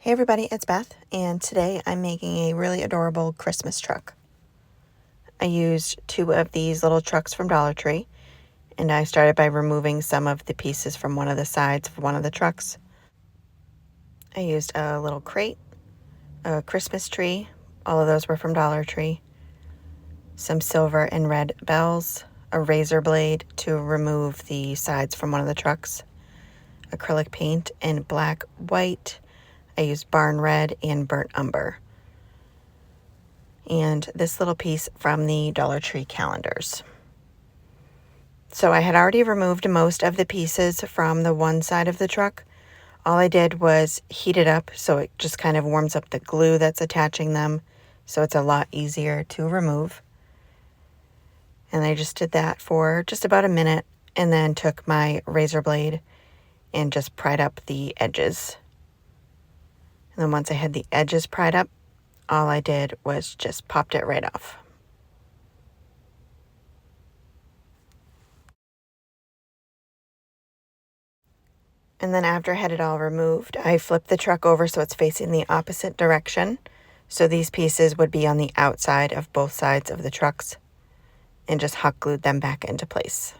Hey everybody, it's Beth, and today I'm making a really adorable Christmas truck. I used 2 of these little trucks from Dollar Tree, and I started by removing some of the pieces from one of the sides of one of the trucks. I used a little crate, a Christmas tree, all of those were from Dollar Tree, some silver and red bells, a razor blade to remove the sides from one of the trucks, acrylic paint in black, white. I used barn red and burnt umber. And this little piece from the Dollar Tree calendars. So I had already removed most of the pieces from the one side of the truck. All I did was heat it up so it just kind of warms up the glue that's attaching them, so it's a lot easier to remove. And I just did that for just about a minute and then took my razor blade and just pried up the edges. And then once I had the edges pried up, all I did was just popped it right off. And then after I had it all removed, I flipped the truck over so it's facing the opposite direction. So these pieces would be on the outside of both sides of the trucks, and just hot glued them back into place.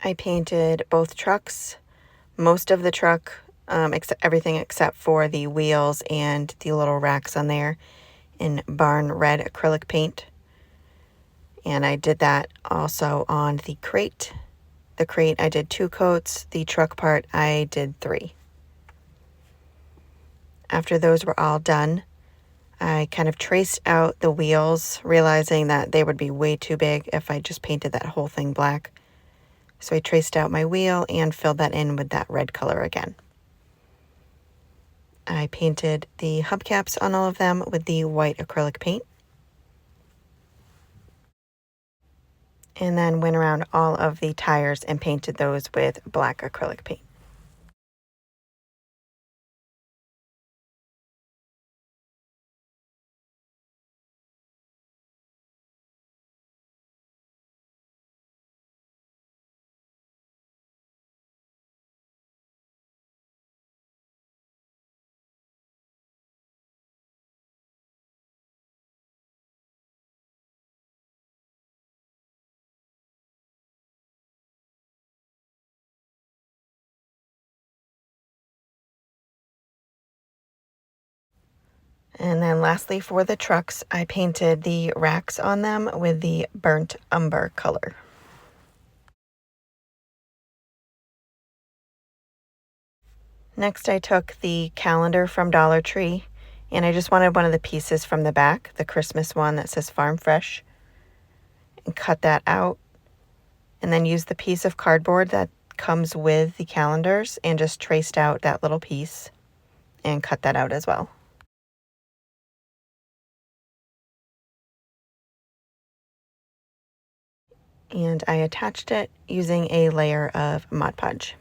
I painted both trucks, most of the truck, everything except for the wheels and the little racks on there, in barn red acrylic paint. And I did that also on the crate. The crate I did 2 coats, the truck part I did 3. After those were all done, I kind of traced out the wheels, realizing that they would be way too big if I just painted that whole thing black. So I traced out my wheel and filled that in with that red color again. I painted the hubcaps on all of them with the white acrylic paint. And then went around all of the tires and painted those with black acrylic paint. And then lastly, for the trucks, I painted the racks on them with the burnt umber color. Next, I took the calendar from Dollar Tree, and I just wanted one of the pieces from the back, the Christmas one that says Farm Fresh, and cut that out, and then used the piece of cardboard that comes with the calendars and just traced out that little piece and cut that out as well. And I attached it using a layer of Mod Podge.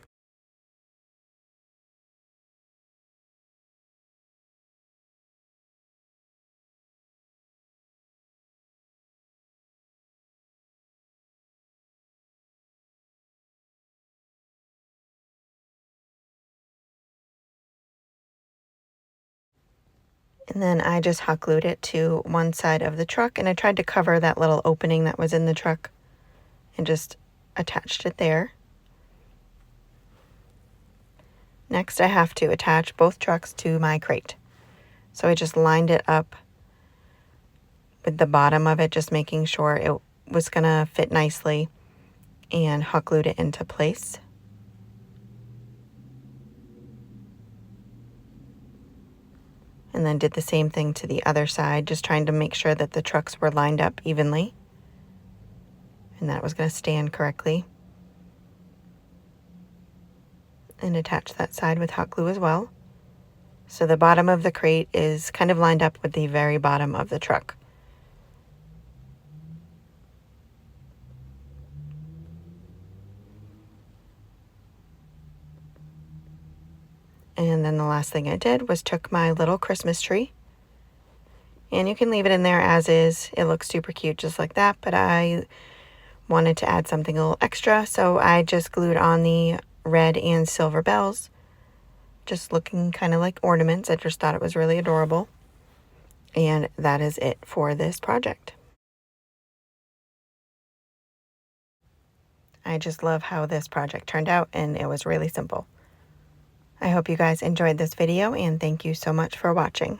And then I just hot glued it to one side of the truck, and I tried to cover that little opening that was in the truck and just attached it there. Next, I have to attach both trucks to my crate. So I just lined it up with the bottom of it, just making sure it was gonna fit nicely, and hot glued it into place. And then did the same thing to the other side, just trying to make sure that the trucks were lined up evenly and that it was going to stand correctly. And attach that side with hot glue as well. So the bottom of the crate is kind of lined up with the very bottom of the truck. And then the last thing I did was took my little Christmas tree, and you can leave it in there as is. It looks super cute just like that, but I wanted to add something a little extra, so I just glued on the red and silver bells, just looking kind of like ornaments. I just thought it was really adorable. And that is it for this project. I just love how this project turned out, and it was really simple. I hope you guys enjoyed this video, and thank you so much for watching.